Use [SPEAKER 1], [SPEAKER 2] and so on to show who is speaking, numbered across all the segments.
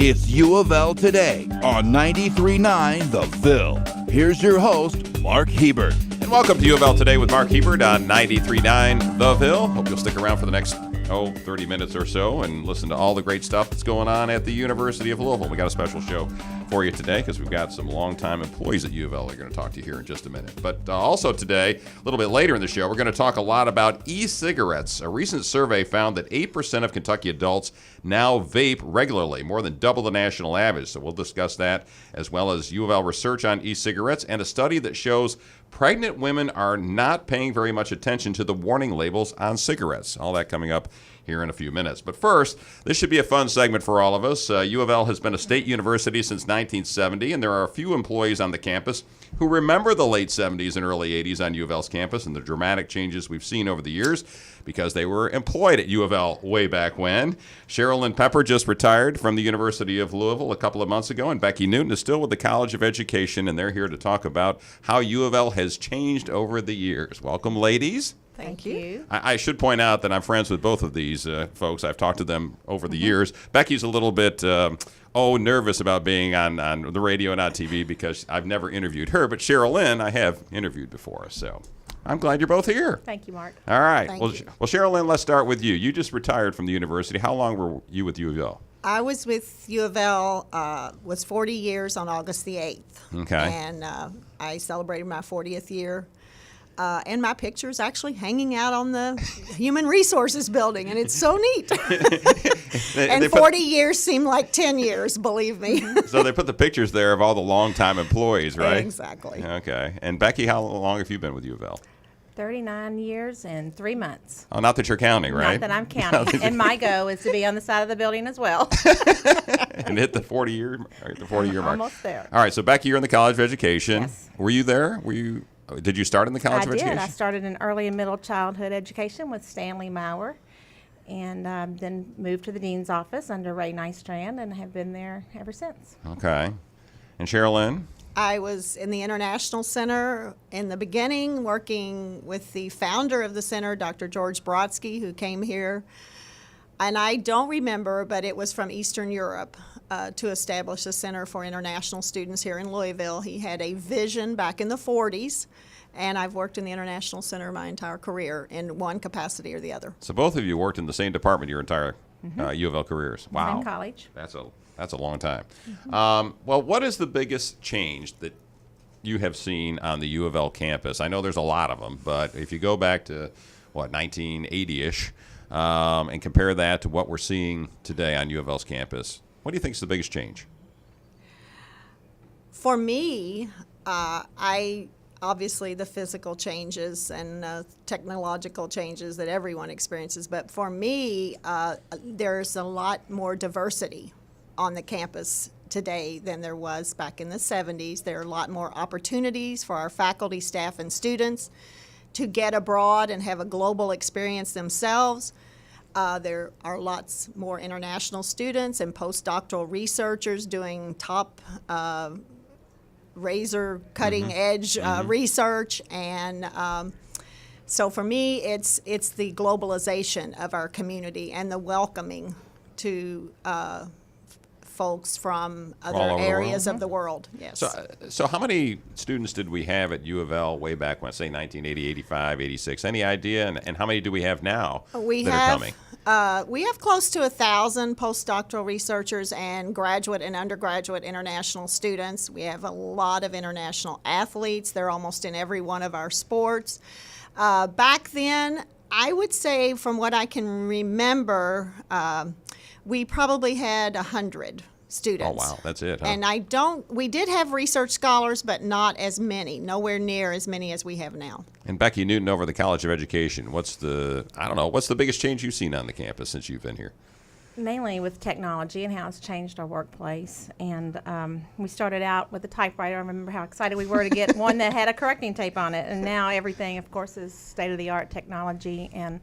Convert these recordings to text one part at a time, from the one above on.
[SPEAKER 1] It's U of L Today on 93.9 The Ville. Here's your host, Mark Hebert.
[SPEAKER 2] And welcome to U of L Today with Mark Hebert on 93.9 The Ville. Hope you'll stick around for the next 30 minutes or so and listen to all the great stuff that's going on at the University of Louisville. We got a special show for you today because we've got some longtime employees at U of L we're going to talk to you here in just a minute. But also today, a little bit later in the show, we're going to talk a lot about e-cigarettes. A recent survey found that 8% of Kentucky adults now vape regularly, more than double the national average. So we'll discuss that, as well as U of L research on e-cigarettes and a study that shows pregnant women are not paying very much attention to the warning labels on cigarettes. All that coming up here in a few minutes. But first, this should be a fun segment for all of us. U of L has been a state university since 1970, and there are a few employees on the campus who remember the late 70s and early 80s on U of L's campus and the dramatic changes we've seen over the years because they were employed at U of L way back when. Sharolyn Pepper just retired from the University of Louisville a couple of months ago, and Becki Newton is still with the College of Education, and they're here to talk about how U of L has changed over the years. Welcome, ladies.
[SPEAKER 3] Thank you.
[SPEAKER 2] I should point out that I'm friends with both of these folks. I've talked to them over the years. Becki's a little bit, nervous about being on the radio and on TV because I've never interviewed her. But Sharolyn, I have interviewed before. So I'm glad you're both here.
[SPEAKER 3] Thank you, Mark.
[SPEAKER 2] All right.
[SPEAKER 3] Thank you.
[SPEAKER 2] Well, Sharolyn, let's start with you. You just retired from the university. How long were you with U of L?
[SPEAKER 4] I was with U of L, was 40 years on August the 8th.
[SPEAKER 2] Okay.
[SPEAKER 4] And I celebrated my 40th year. And my picture's actually hanging out on the Human Resources building, and it's so neat. And 40 years seem like 10 years, believe me.
[SPEAKER 2] So they put the pictures there of all the longtime employees, right?
[SPEAKER 4] Exactly.
[SPEAKER 2] Okay. And Becki, how long have you been with U of L?
[SPEAKER 3] 39 years and 3 months.
[SPEAKER 2] Oh, not that you're counting, right?
[SPEAKER 3] Not that I'm counting. And my goal is to be on the side of the building as well.
[SPEAKER 2] And hit the 40-year mark.
[SPEAKER 3] Almost there.
[SPEAKER 2] All right. So Becki, you're in the College of Education.
[SPEAKER 3] Yes.
[SPEAKER 2] Were you there? Did you start in the College of Education?
[SPEAKER 3] I started in early and middle childhood education with Stanley Maurer, and then moved to the dean's office under Ray Nystrand, and have been there ever since.
[SPEAKER 2] Okay. And Sharolyn?
[SPEAKER 4] I was in the International Center in the beginning, working with the founder of the center, Dr. George Brodsky, who came here. And I don't remember, but it was from Eastern Europe to establish a center for international students here in Louisville. He had a vision back in the 40s, and I've worked in the International Center my entire career in one capacity or the other.
[SPEAKER 2] So both of you worked in the same department your entire U of L careers. Wow.
[SPEAKER 3] Same college.
[SPEAKER 2] That's a long time. Well, what is the biggest change that you have seen on the U of L campus? I know there's a lot of them, but if you go back to, 1980-ish, and compare that to what we're seeing today on U of L's campus, what do you think is the biggest change?
[SPEAKER 4] For me, obviously the physical changes and technological changes that everyone experiences, but for me, there's a lot more diversity on the campus today than there was back in the 70s. There are a lot more opportunities for our faculty, staff, and students to get abroad and have a global experience themselves. There are lots more international students and postdoctoral researchers doing top razor cutting edge research, and so for me it's the globalization of our community and the welcoming to folks from other areas of the world. Yes.
[SPEAKER 2] So how many students did we have at U of L way back when, say 1980, 85, 86? Any idea? And how many do we have now
[SPEAKER 4] are coming? We have close to 1,000 postdoctoral researchers and graduate and undergraduate international students. We have a lot of international athletes. They're almost in every one of our sports. Back then, I would say, from what I can remember, we probably had 100 students.
[SPEAKER 2] Oh, wow. That's it, huh?
[SPEAKER 4] And we did have research scholars, but not as many, nowhere near as many as we have now.
[SPEAKER 2] And Becki Newton over the College of Education, what's the biggest change you've seen on the campus since you've been here?
[SPEAKER 3] Mainly with technology and how it's changed our workplace. And we started out with a typewriter. I remember how excited we were to get one that had a correcting tape on it. And now everything, of course, is state-of-the-art technology. And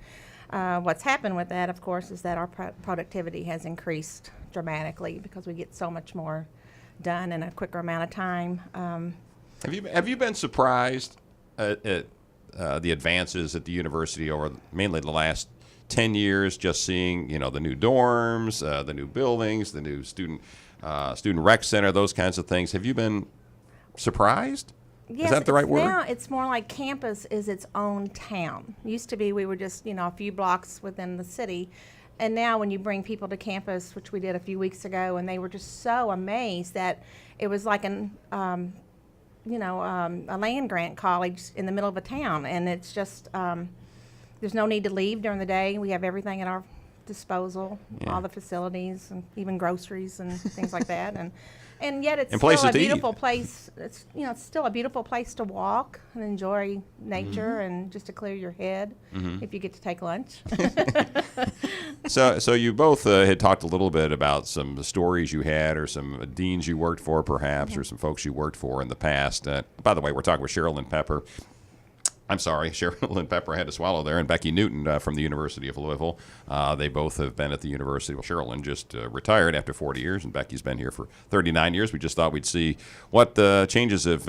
[SPEAKER 3] what's happened with that, of course, is that our productivity has increased dramatically because we get so much more done in a quicker amount of time.
[SPEAKER 2] Have you been surprised at the advances at the university over mainly the last 10 years, just seeing, the new dorms, the new buildings, the new student student rec center, those kinds of things. Have you been surprised?
[SPEAKER 3] Yes,
[SPEAKER 2] Is that the right word?
[SPEAKER 3] Now it's more like campus is its own town. Used to be we were just, a few blocks within the city. And now when you bring people to campus, which we did a few weeks ago, and they were just so amazed that it was like a land grant college in the middle of a town. And it's just, there's no need to leave during the day. We have everything at our disposal, all the facilities, and even groceries and things like that. And yet it's still a beautiful place. It's it's still a beautiful place to walk and enjoy nature and just to clear your head if you get to take lunch.
[SPEAKER 2] So you both had talked a little bit about some stories you had, or some deans you worked for, perhaps, or some folks you worked for in the past. By the way, we're talking with Sharolyn Pepper. I'm sorry, Sharolyn Pepper had to swallow there, and Becki Newton from the University of Louisville. They both have been at the university. Well, Sharolyn just retired after 40 years, and Becki's been here for 39 years. We just thought we'd see what the changes have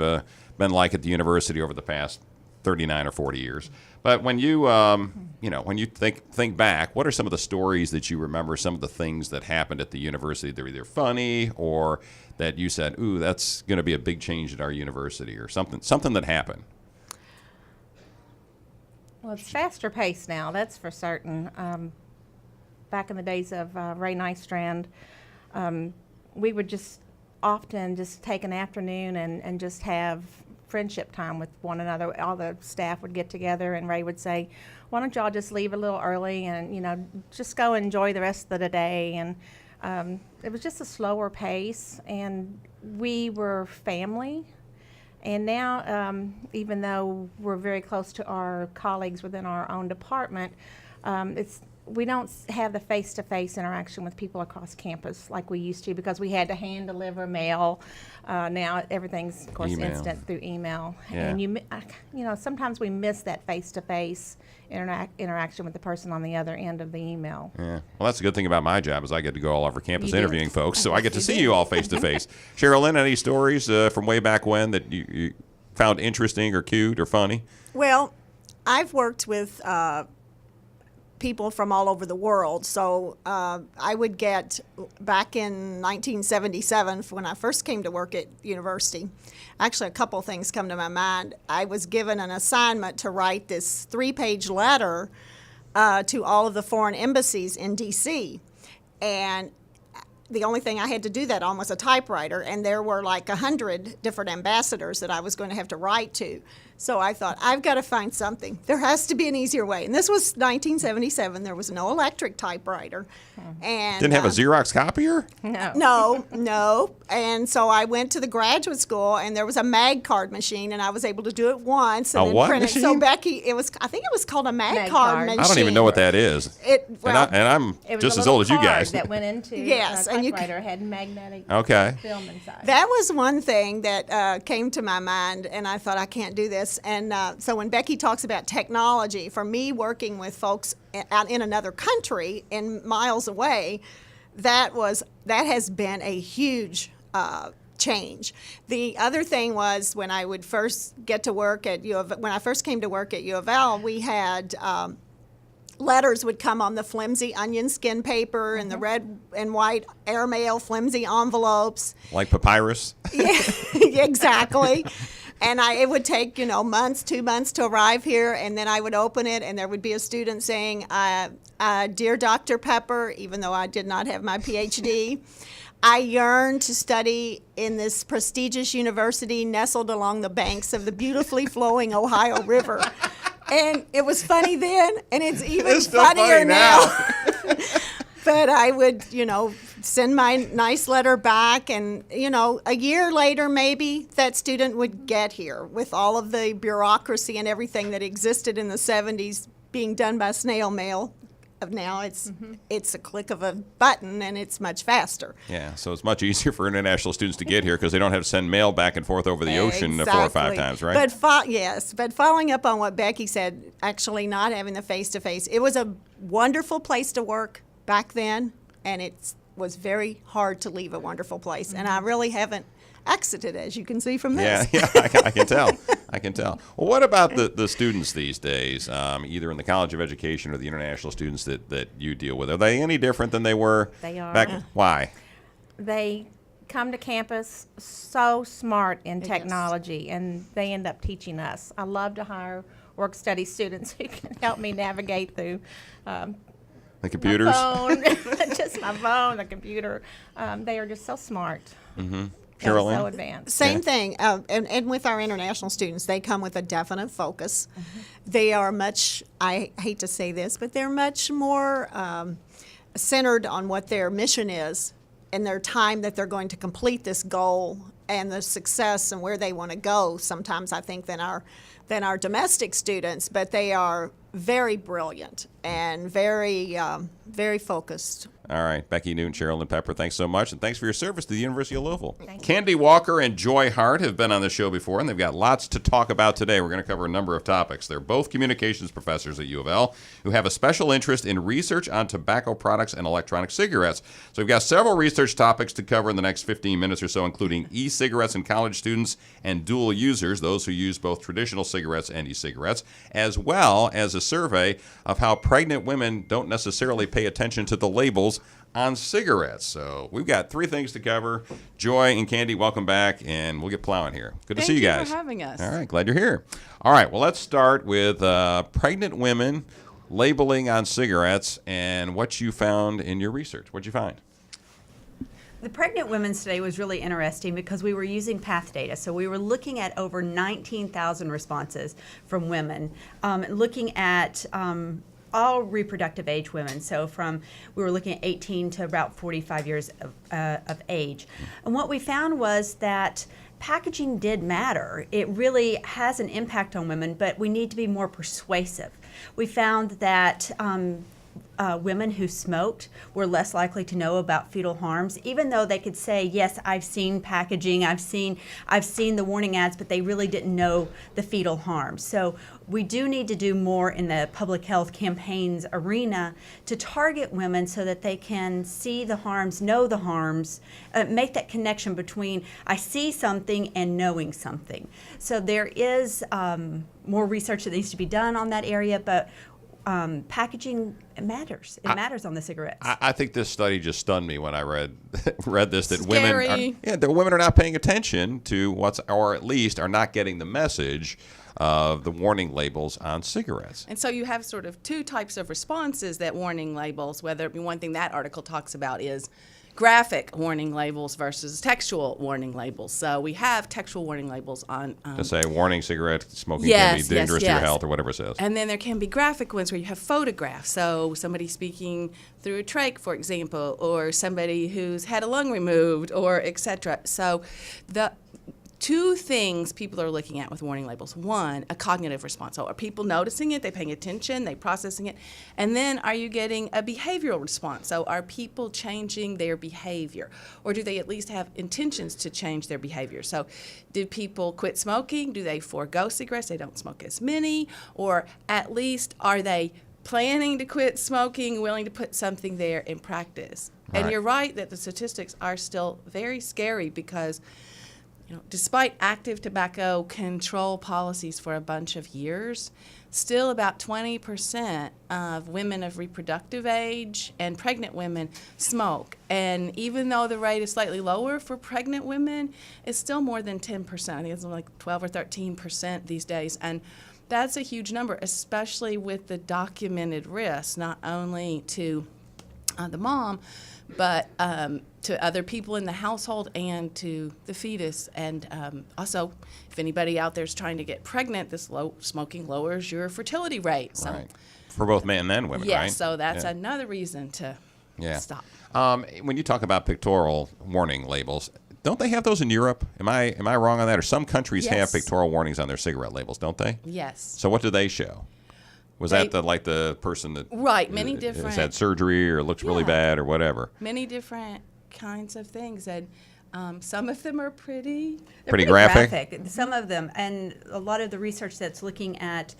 [SPEAKER 2] been like at the university over the past 39 or 40 years. But when you, when you think back, what are some of the stories that you remember, some of the things that happened at the university that were either funny or that you said, ooh, that's going to be a big change at our university, or something that happened?
[SPEAKER 3] Well, it's faster paced now, that's for certain. Back in the days of Ray Nystrand, we would just often just take an afternoon and just have friendship time with one another. All the staff would get together, and Ray would say, why don't y'all just leave a little early and, just go enjoy the rest of the day. And it was just a slower pace, and we were family. And now, even though we're very close to our colleagues within our own department, we don't have the face-to-face interaction with people across campus like we used to, because we had to hand deliver mail. Now everything's, of course,
[SPEAKER 2] Email.
[SPEAKER 3] Instant through email.
[SPEAKER 2] Yeah.
[SPEAKER 3] And sometimes we miss that face-to-face interaction with the person on the other end of the email.
[SPEAKER 2] Yeah. Well, that's a good thing about my job, is I get to go all over campus
[SPEAKER 3] You do.
[SPEAKER 2] interviewing folks, so I get to see you all face to face. Sharolyn, any stories from way back when that you found interesting or cute or funny?
[SPEAKER 4] Well, I've worked with people from all over the world. So I would get, back in 1977, when I first came to work at university, actually a couple things come to my mind. I was given an assignment to write this 3-page letter to all of the foreign embassies in D.C. And the only thing I had to do that on was a typewriter, and there were like 100 different ambassadors that I was going to have to write to. So I thought, I've got to find something. There has to be an easier way. And this was 1977. There was no electric typewriter. And
[SPEAKER 2] Didn't have a Xerox copier?
[SPEAKER 4] No. And so I went to the graduate school, and there was a mag card machine, and I was able to do it once. And
[SPEAKER 2] A
[SPEAKER 4] then
[SPEAKER 2] what
[SPEAKER 4] print
[SPEAKER 2] machine?
[SPEAKER 4] it. So Becki, I think it was called a mag card
[SPEAKER 3] card.
[SPEAKER 4] machine.
[SPEAKER 2] I don't even know what that is.
[SPEAKER 4] Well,
[SPEAKER 2] and I'm
[SPEAKER 3] It was
[SPEAKER 2] just
[SPEAKER 3] a
[SPEAKER 2] as
[SPEAKER 3] little
[SPEAKER 2] old as you
[SPEAKER 3] card
[SPEAKER 2] guys.
[SPEAKER 3] that went into
[SPEAKER 4] Yes,
[SPEAKER 3] a
[SPEAKER 4] and you
[SPEAKER 3] typewriter, had magnetic
[SPEAKER 2] Okay.
[SPEAKER 3] film inside.
[SPEAKER 4] That was one thing that came to my mind, and I thought, I can't do this. And so when Becki talks about technology, for me working with folks out in another country and miles away, that has been a huge change. The other thing was when I would first get to work at when I first came to work at UofL, we had letters would come on the flimsy onion skin paper and the red and white airmail flimsy envelopes.
[SPEAKER 2] Like papyrus?
[SPEAKER 4] Yeah, exactly. And it would take, 2 months to arrive here, and then I would open it, and there would be a student saying, Dear Dr. Pepper, even though I did not have my PhD, I yearn to study in this prestigious university nestled along the banks of the beautifully flowing Ohio River. And it was funny then, and it's even
[SPEAKER 2] It's still
[SPEAKER 4] funnier
[SPEAKER 2] funny now.
[SPEAKER 4] But I would, send my nice letter back, and, a year later maybe that student would get here with all of the bureaucracy and everything that existed in the 70s being done by snail mail. Now it's a click of a button, and it's much faster.
[SPEAKER 2] Yeah, so it's much easier for international students to get here because they don't have to send mail back and forth over the ocean 4 or 5 times, right?
[SPEAKER 4] But following up on what Becki said, actually not having the face-to-face, it was a wonderful place to work back then, and it was very hard to leave a wonderful place. And I really haven't exited, as you can see from this.
[SPEAKER 2] Yeah, I can tell. I can tell. Well, what about the students these days, either in the College of Education or the international students that you deal with? Are they any different than they were
[SPEAKER 3] They are.
[SPEAKER 2] back? Why?
[SPEAKER 3] They come to campus so smart in technology, and they end up teaching us. I love to hire work study students who can help me navigate through
[SPEAKER 2] The computers.
[SPEAKER 3] my phone, just my phone, the computer. They are just so smart.
[SPEAKER 2] Mm-hmm.
[SPEAKER 3] So
[SPEAKER 2] Sharolyn?
[SPEAKER 3] advanced.
[SPEAKER 4] Same thing, and with our international students, they come with a definite focus. They are much, I hate to say this, but they're much more centered on what their mission is and their time that they're going to complete this goal and the success and where they want to go sometimes, I think, than our domestic students, but they are very brilliant and very focused.
[SPEAKER 2] All right, Becki, Newton, Sharolyn Pepper, thanks so much, and thanks for your service to the University of Louisville. Kandi Walker and Joy Hart have been on the show before, and they've got lots to talk about today. We're going to cover a number of topics. They're both communications professors at U of L who have a special interest in research on tobacco products and electronic cigarettes. So we've got several research topics to cover in the next 15 minutes or so, including e-cigarettes in college students and dual users, those who use both traditional cigarettes and e-cigarettes, as well as a survey of how pregnant women don't necessarily pay attention to the labels on cigarettes. So we've got three things to cover. Joy and Kandi, welcome back, and we'll get plowing here. Good to see you guys.
[SPEAKER 5] Thank you for having us.
[SPEAKER 2] All right, glad you're here. All right, well, let's start with pregnant women labeling on cigarettes and what you found in your research. What'd you find?
[SPEAKER 6] The pregnant women's today was really interesting because we were using path data. So we were looking at over 19,000 responses from women, looking at all reproductive age women. So we were looking at 18 to about 45 years of age. And what we found was that packaging did matter. It really has an impact on women, but we need to be more persuasive. We found that women who smoked were less likely to know about fetal harms, even though they could say, yes, I've seen packaging, I've seen the warning ads, but they really didn't know the fetal harms. So we do need to do more in the public health campaigns arena to target women so that they can see the harms, know the harms, make that connection between I see something and knowing something. So there is more research that needs to be done on that area, but packaging matters. It matters on the cigarettes.
[SPEAKER 2] I think this study just stunned me when I read this, that
[SPEAKER 5] Scary.
[SPEAKER 2] women are not paying attention to or at least are not getting the message of the warning labels on cigarettes.
[SPEAKER 5] And so you have sort of two types of responses that warning labels, whether it be one thing that article talks about is graphic warning labels versus textual warning labels. So we have textual warning labels on
[SPEAKER 2] To say warning cigarette smoking
[SPEAKER 5] Yes,
[SPEAKER 2] can be dangerous to
[SPEAKER 5] yes,
[SPEAKER 2] your
[SPEAKER 5] yes.
[SPEAKER 2] health or whatever it says.
[SPEAKER 5] And then there can be graphic ones where you have photographs. So somebody speaking through a trach, for example, or somebody who's had a lung removed, or et cetera. So the two things people are looking at with warning labels. One, a cognitive response. So are people noticing it? They paying attention? They processing it? And then are you getting a behavioral response? So are people changing their behavior? Or do they at least have intentions to change their behavior? So do people quit smoking? Do they forego cigarettes? They don't smoke as many? Or at least are they planning to quit smoking, willing to put something there in practice?
[SPEAKER 2] Right.
[SPEAKER 5] And you're right that the statistics are still very scary because despite active tobacco control policies for a bunch of years, still about 20% of women of reproductive age and pregnant women smoke. And even though the rate is slightly lower for pregnant women, it's still more than 10%. I think it's like 12 or 13% these days. And that's a huge number, especially with the documented risks, not only to the mom, but to other people in the household and to the fetus. And also, if anybody out there is trying to get pregnant, this smoking lowers your fertility rate. So,
[SPEAKER 2] Right. For both men and women,
[SPEAKER 5] yeah,
[SPEAKER 2] right?
[SPEAKER 5] so that's another reason to
[SPEAKER 2] Yeah.
[SPEAKER 5] stop.
[SPEAKER 2] When you talk about pictorial warning labels, don't they have those in Europe? Am I wrong on that? Or some countries have
[SPEAKER 5] Yes.
[SPEAKER 2] pictorial warnings on their cigarette labels, don't they?
[SPEAKER 5] Yes.
[SPEAKER 2] So what do they show? Was that the person that
[SPEAKER 5] Right, many
[SPEAKER 2] has
[SPEAKER 5] different.
[SPEAKER 2] had surgery or looks really
[SPEAKER 5] Yeah.
[SPEAKER 2] bad or whatever?
[SPEAKER 5] Many different kinds of things. And some of them are pretty.
[SPEAKER 6] They're
[SPEAKER 2] Pretty graphic?
[SPEAKER 6] Some of them, and a lot of the research that's looking at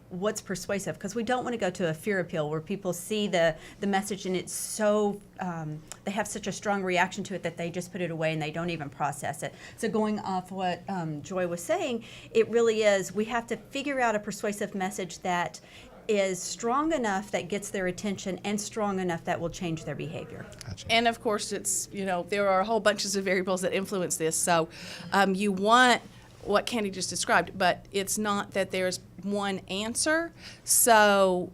[SPEAKER 6] what's persuasive, because we don't want to go to a fear appeal where people see the message and it's so, they have such a strong reaction to it that they just put it away and they don't even process it. So going off what Joy was saying, it really is, we have to figure out a persuasive message that is strong enough that gets their attention and strong enough that will change their behavior.
[SPEAKER 5] And of course, it's, there are a whole bunches of variables that influence this. So you want what Kandi just described, but it's not that there's one answer. So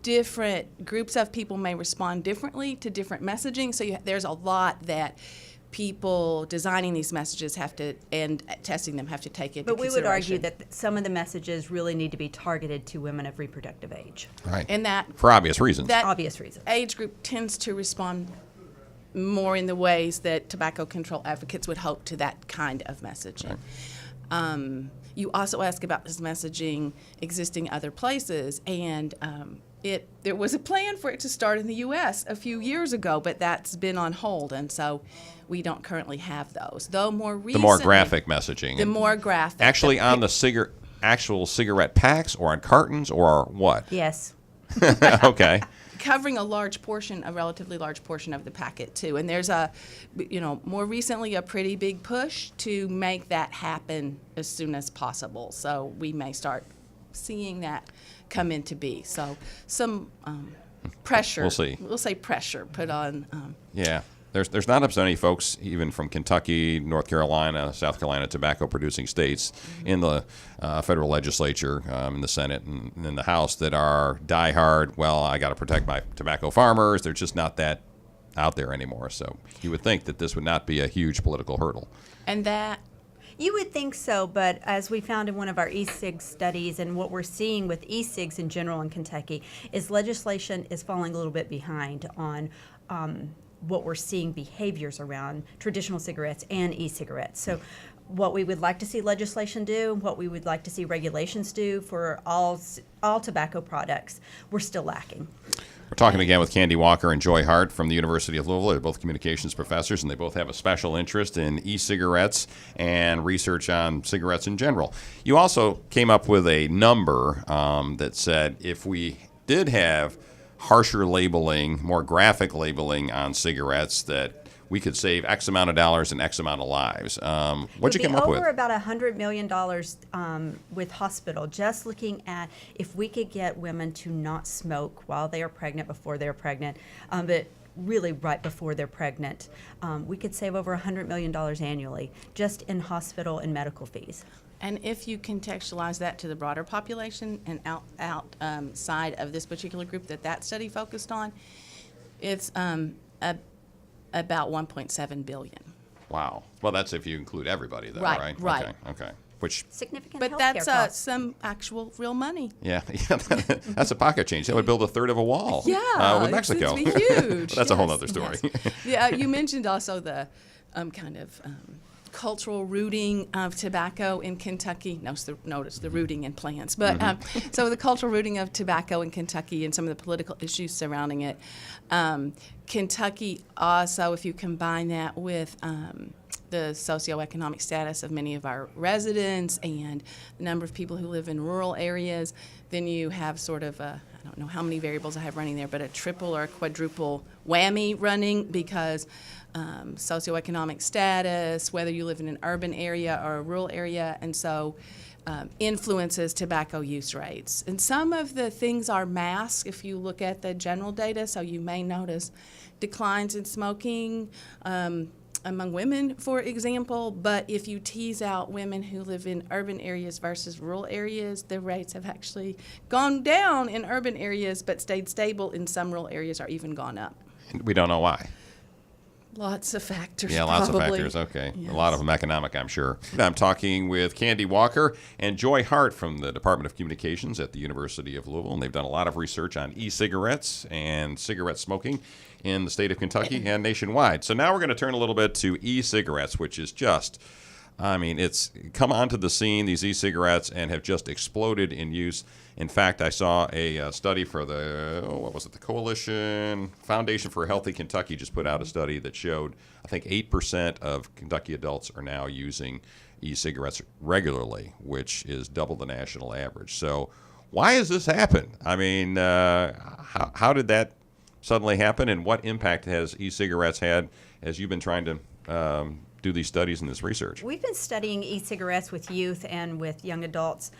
[SPEAKER 5] different groups of people may respond differently to different messaging. So there's a lot that people designing these messages have to, and testing them, have to take into
[SPEAKER 6] But we would argue
[SPEAKER 5] consideration.
[SPEAKER 6] that some of the messages really need to be targeted to women of reproductive age.
[SPEAKER 2] Right.
[SPEAKER 5] And that
[SPEAKER 2] For obvious reasons.
[SPEAKER 5] that
[SPEAKER 6] Obvious reasons.
[SPEAKER 5] age group tends to respond more in the ways that tobacco control advocates would hope to that kind of messaging. You also ask about this messaging existing other places, and there was a plan for it to start in the U.S. a few years ago, but that's been on hold, and so we don't currently have those. Though more recently,
[SPEAKER 2] the more graphic messaging.
[SPEAKER 5] the more graphic,
[SPEAKER 2] Actually on the actual cigarette packs or on cartons or what?
[SPEAKER 6] Yes.
[SPEAKER 2] Okay.
[SPEAKER 5] covering a relatively large portion of the packet too. And there's more recently a pretty big push to make that happen as soon as possible. So we may start seeing that come into be. So some pressure.
[SPEAKER 2] We'll see.
[SPEAKER 5] We'll say pressure put on.
[SPEAKER 2] Yeah. There's not so many folks, even from Kentucky, North Carolina, South Carolina, tobacco-producing states, in the federal legislature, in the Senate, and in the House that are diehard, well, I got to protect my tobacco farmers. They're just not that out there anymore. So you would think that this would not be a huge political hurdle.
[SPEAKER 5] And that
[SPEAKER 6] You would think so, but as we found in one of our e-cigs studies, and what we're seeing with e-cigs in general in Kentucky, is legislation is falling a little bit behind on what we're seeing behaviors around traditional cigarettes and e-cigarettes. So what we would like to see legislation do, what we would like to see regulations do for all tobacco products, we're still lacking.
[SPEAKER 2] We're talking again with Kandi Walker and Joy Hart from the University of Louisville. They're both communications professors, and they both have a special interest in e-cigarettes and research on cigarettes in general. You also came up with a number that said if we did have harsher labeling, more graphic labeling on cigarettes, that we could save X amount of dollars and X amount of lives. What'd you come up with?
[SPEAKER 6] Over about $100 million with hospital, just looking at if we could get women to not smoke while they are pregnant, before they're pregnant, but really right before they're pregnant. We could save over $100 million annually just in hospital and medical fees.
[SPEAKER 5] And if you contextualize that to the broader population and outside of this particular group that study focused on, it's about 1.7 billion.
[SPEAKER 2] Wow. Well, that's if you include everybody, though,
[SPEAKER 5] Right,
[SPEAKER 2] right?
[SPEAKER 5] right.
[SPEAKER 2] Okay. Which,
[SPEAKER 6] Significant
[SPEAKER 5] But
[SPEAKER 6] healthcare
[SPEAKER 5] that's
[SPEAKER 6] costs.
[SPEAKER 5] some actual real money.
[SPEAKER 2] yeah, that's a pocket change. That would build a third of a wall
[SPEAKER 5] Yeah,
[SPEAKER 2] with Mexico.
[SPEAKER 5] It's huge.
[SPEAKER 2] That's a whole
[SPEAKER 5] Yes,
[SPEAKER 2] other story.
[SPEAKER 5] yes. Yeah, you mentioned also the cultural rooting of tobacco in Kentucky. Notice the rooting in plants. But so the cultural rooting of tobacco in Kentucky and some of the political issues surrounding it. Kentucky also, if you combine that with the socioeconomic status of many of our residents and the number of people who live in rural areas, then you have sort of I don't know how many variables I have running there, but a triple or a quadruple whammy running, because socioeconomic status, whether you live in an urban area or a rural area, and so influences tobacco use rates. And some of the things are masked if you look at the general data, so you may notice declines in smoking among women, for example, but if you tease out women who live in urban areas versus rural areas, the rates have actually gone down in urban areas but stayed stable in some rural areas, or even gone up.
[SPEAKER 2] We don't know why.
[SPEAKER 5] Lots of factors.
[SPEAKER 2] Yeah, lots
[SPEAKER 5] probably.
[SPEAKER 2] of factors. Okay.
[SPEAKER 5] Yes.
[SPEAKER 2] A lot of them economic, I'm sure. I'm talking with Kandi Walker and Joy Hart from the Department of Communications at the University of Louisville, and they've done a lot of research on e-cigarettes and cigarette smoking in the state of Kentucky and nationwide. So now we're going to turn a little bit to e-cigarettes, which is just, it's come onto the scene, these e-cigarettes, and have just exploded in use. In fact, I saw a study for the Coalition Foundation for a Healthy Kentucky just put out a study that showed, I think, 8% of Kentucky adults are now using e-cigarettes regularly, which is double the national average. So why has this happened? How did that suddenly happen, and what impact has e-cigarettes had as you've been trying to do these studies and this research?
[SPEAKER 6] We've been studying e-cigarettes with youth and with young adults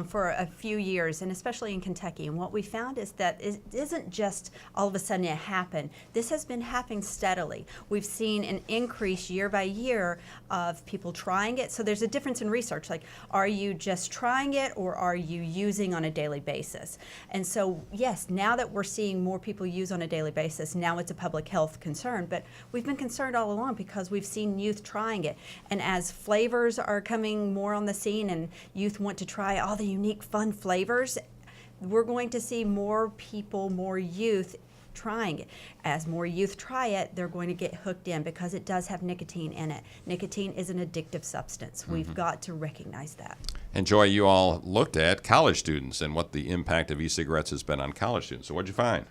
[SPEAKER 6] for a few years, and especially in Kentucky. And what we found is that it isn't just all of a sudden it happened. This has been happening steadily. We've seen an increase year by year of people trying it. So there's a difference in research. Like, are you just trying it or are you using on a daily basis? And so, yes, now that we're seeing more people use on a daily basis, now it's a public health concern. But we've been concerned all along because we've seen youth trying it. And as flavors are coming more on the scene and youth want to try all the unique, fun flavors, we're going to see more people, more youth trying it. As more youth try it, they're going to get hooked in because it does have nicotine in it. Nicotine is an addictive substance. We've got to recognize that.
[SPEAKER 2] And Joy, you all looked at college students and what the impact of e-cigarettes has been on college students. So what'd you find?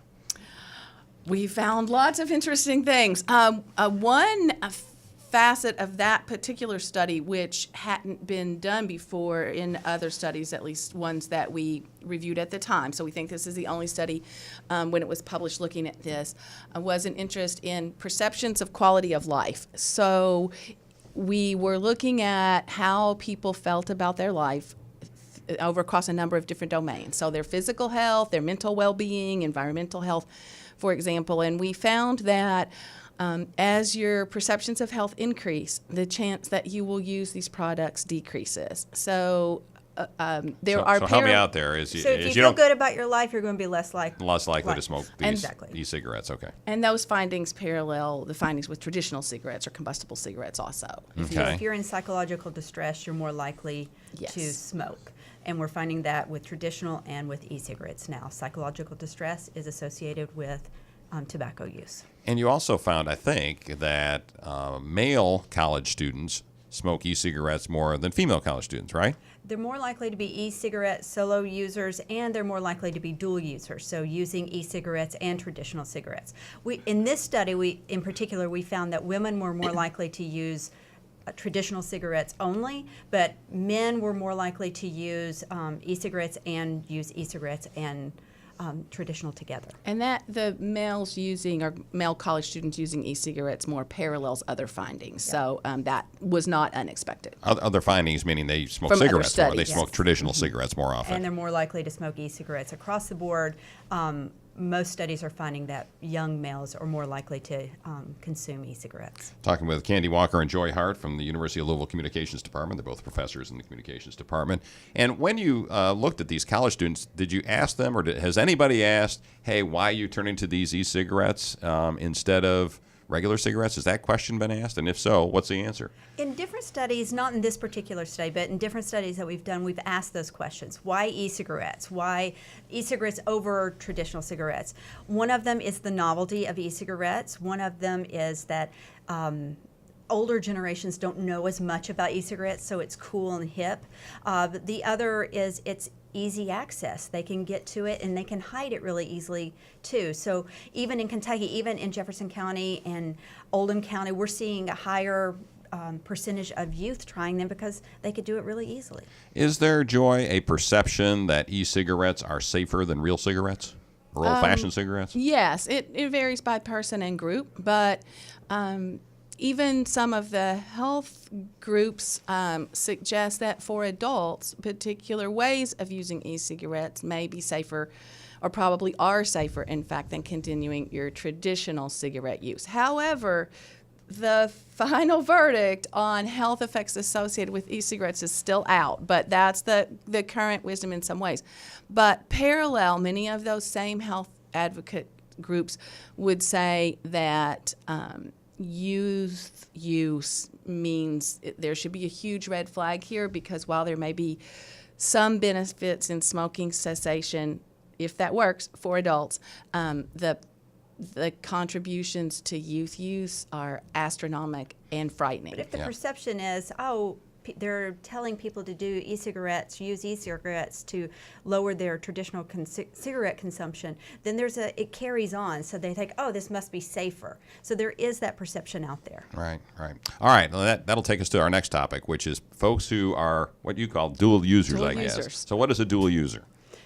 [SPEAKER 5] We found lots of interesting things. One facet of that particular study, which hadn't been done before in other studies, at least ones that we reviewed at the time, so we think this is the only study when it was published looking at this, was an interest in perceptions of quality of life. So we were looking at how people felt about their life over across a number of different domains. So their physical health, their mental well-being, environmental health, for example, and we found that as your perceptions of health increase, the chance that you will use these products decreases. So there are.
[SPEAKER 2] So help me out there.
[SPEAKER 6] So if you feel good about your life, you're going to be less likely
[SPEAKER 2] to smoke these
[SPEAKER 6] Exactly.
[SPEAKER 2] e-cigarettes. Okay.
[SPEAKER 5] And those findings parallel the findings with traditional cigarettes or combustible cigarettes also.
[SPEAKER 2] Okay.
[SPEAKER 6] If you're in psychological distress, you're more likely
[SPEAKER 5] Yes.
[SPEAKER 6] to smoke. And we're finding that with traditional and with e-cigarettes now. Psychological distress is associated with tobacco use.
[SPEAKER 2] And you also found, I think, that male college students smoke e-cigarettes more than female college students, right?
[SPEAKER 6] They're more likely to be e-cigarette solo users, and they're more likely to be dual users, so using e-cigarettes and traditional cigarettes. In this study, in particular, we found that women were more likely to use traditional cigarettes only, but men were more likely to use e-cigarettes and use e-cigarettes and traditional together.
[SPEAKER 5] And that the males using, or male college students using e-cigarettes more parallels other findings.
[SPEAKER 6] Yeah.
[SPEAKER 5] So that was not unexpected.
[SPEAKER 2] Other findings meaning they smoke
[SPEAKER 5] From other
[SPEAKER 2] cigarettes more. They
[SPEAKER 5] studies.
[SPEAKER 2] smoke traditional cigarettes more often.
[SPEAKER 6] And they're more likely to smoke e-cigarettes across the board. Most studies are finding that young males are more likely to consume e-cigarettes.
[SPEAKER 2] Talking with Kandi Walker and Joy Hart from the University of Louisville Communications Department. They're both professors in the Communications Department. And when you looked at these college students, did you ask them, or has anybody asked, hey, why are you turning to these e-cigarettes instead of regular cigarettes? Has that question been asked? And if so, what's the answer?
[SPEAKER 6] In different studies, not in this particular study, but in different studies that we've done, we've asked those questions. Why e-cigarettes? Why e-cigarettes over traditional cigarettes? One of them is the novelty of e-cigarettes. One of them is that older generations don't know as much about e-cigarettes, so it's cool and hip. But the other is it's easy access. They can get to it and they can hide it really easily too. So even in Kentucky, even in Jefferson County and Oldham County, we're seeing a higher percentage of youth trying them because they could do it really easily.
[SPEAKER 2] Is there, Joy, a perception that e-cigarettes are safer than real cigarettes or old-fashioned cigarettes?
[SPEAKER 5] Yes, it varies by person and group, but even some of the health groups suggest that for adults, particular ways of using e-cigarettes may be safer, or probably are safer, in fact, than continuing your traditional cigarette use. However, the final verdict on health effects associated with e-cigarettes is still out, but that's the current wisdom in some ways. But parallel, many of those same health advocate groups would say that youth use means there should be a huge red flag here, because while there may be some benefits in smoking cessation, if that works for adults, the contributions to youth use are astronomical and frightening.
[SPEAKER 6] But if the perception is, oh, they're telling people to do e-cigarettes, use e-cigarettes to lower their traditional cigarette consumption, then it carries on. So they think, oh, this must be safer. So there is that perception out there.
[SPEAKER 2] Right. All right, well, that'll take us to our next topic, which is folks who are what you call dual users,
[SPEAKER 5] Dual
[SPEAKER 2] I guess.
[SPEAKER 5] users.
[SPEAKER 2] So what is a dual user?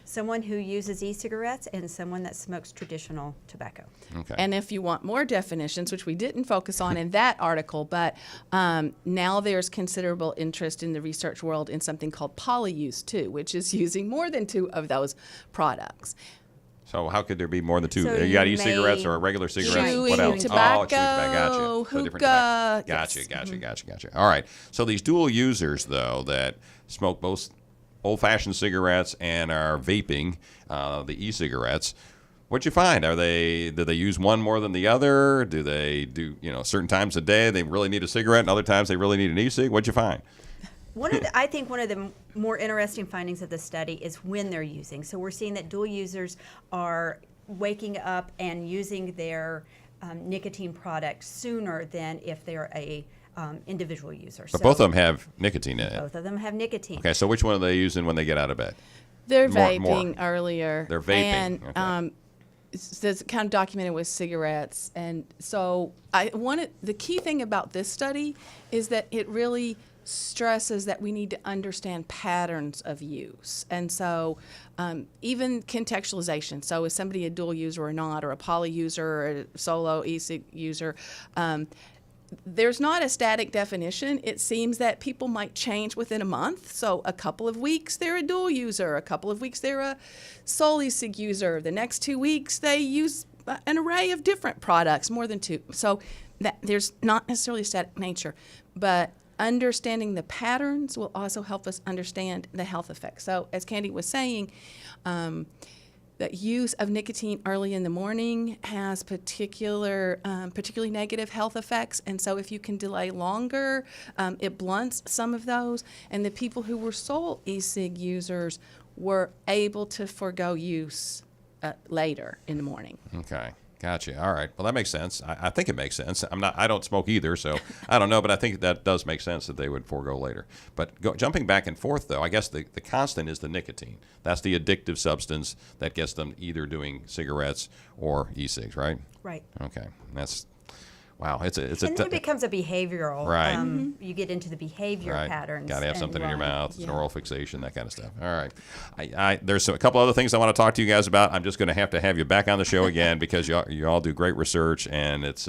[SPEAKER 6] someone who uses e-cigarettes, and someone that smokes traditional tobacco.
[SPEAKER 2] Okay.
[SPEAKER 5] And if you want more definitions, which we didn't focus on in that article, but now there's considerable interest in the research world in something called polyuse too, which is using more than 2 of those products.
[SPEAKER 2] So how could there be more than 2?
[SPEAKER 6] So
[SPEAKER 2] You got
[SPEAKER 6] you
[SPEAKER 2] e-cigarettes
[SPEAKER 6] may-
[SPEAKER 2] or regular cigarettes?
[SPEAKER 5] Chewing
[SPEAKER 2] What else?
[SPEAKER 5] tobacco,
[SPEAKER 2] chewing tobacco. Gotcha. So different
[SPEAKER 5] hookah.
[SPEAKER 2] tobacco. Gotcha. All right. So these dual users, though, that smoke both old-fashioned cigarettes and are vaping the e-cigarettes, what'd you find? Do they use one more than the other? Do they do, certain times a day they really need a cigarette and other times they really need an e-cig? What'd you find?
[SPEAKER 6] I think one of the more interesting findings of the study is when they're using. So we're seeing that dual users are waking up and using their nicotine product sooner than if they're a individual user.
[SPEAKER 2] But both of them have nicotine in it.
[SPEAKER 6] Both of them have nicotine.
[SPEAKER 2] Okay, so which one are they using when they get out of bed?
[SPEAKER 5] They're
[SPEAKER 2] More-
[SPEAKER 5] vaping earlier.
[SPEAKER 2] They're vaping,
[SPEAKER 5] And
[SPEAKER 2] okay.
[SPEAKER 5] it's kind of documented with cigarettes. And so the key thing about this study is that it really stresses that we need to understand patterns of use. And so even contextualization. So is somebody a dual user or not, or a poly user or a solo e-cig user? There's not a static definition. It seems that people might change within a month. So a couple of weeks they're a dual user, a couple of weeks they're a sole e-cig user. The next 2 weeks they use an array of different products, more than 2. So there's not necessarily a static nature, but understanding the patterns will also help us understand the health effects. So as Kandi was saying, that use of nicotine early in the morning has particularly negative health effects. And so if you can delay longer, it blunts some of those. And the people who were sole e-cig users were able to forego use later in the morning.
[SPEAKER 2] Okay. Gotcha. All right. Well, that makes sense. I think it makes sense. I don't smoke either, so I don't know, but I think that does make sense that they would forego later. But jumping back and forth, though, I guess the constant is the nicotine. That's the addictive substance that gets them either doing cigarettes or e-cigs, right?
[SPEAKER 6] Right.
[SPEAKER 2] Okay. Wow. It's
[SPEAKER 6] And then it becomes a behavioral.
[SPEAKER 2] Right.
[SPEAKER 6] You get into the behavior patterns.
[SPEAKER 2] Got to have
[SPEAKER 6] and
[SPEAKER 2] something in your
[SPEAKER 6] why.
[SPEAKER 2] mouth. It's an oral fixation, that kind of stuff. All right. There's a couple other things I want to talk to you guys about. I'm just going to have you back on the show again because you all do great research, and it's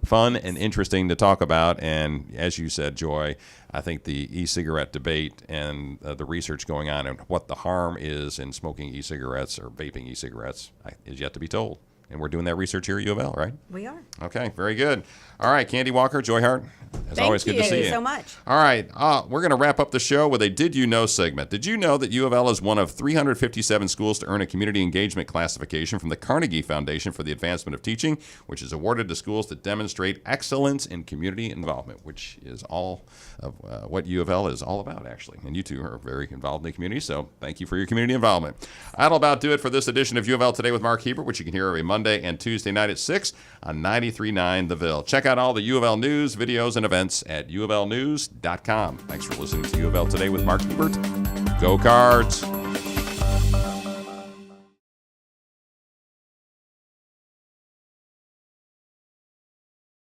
[SPEAKER 2] fun and interesting to talk about. And as you said, Joy, I think the e-cigarette debate and the research going on and what the harm is in smoking e-cigarettes or vaping e-cigarettes is yet to be told. And we're doing that research here at UofL, right?
[SPEAKER 6] We are.
[SPEAKER 2] Okay, very good. All right, Kandi Walker, Joy Hart, as always, good to see you.
[SPEAKER 6] Thank you so much.
[SPEAKER 2] All right, we're going to wrap up the show with a Did You Know segment. Did you know that UofL is one of 357 schools to earn a community engagement classification from the Carnegie Foundation for the Advancement of Teaching, which is awarded to schools that demonstrate excellence in community involvement, which is all of what UofL is all about, actually. And you two are very involved in the community, so thank you for your community involvement. That'll about do it for this edition of UofL Today with Mark Hebert, which you can hear every Monday and Tuesday night at 6 on 93.9 The Ville. Check out all the UofL news, videos, and events at UofLnews.com. Thanks for listening to UofL Today with Mark Hebert. Go Cards!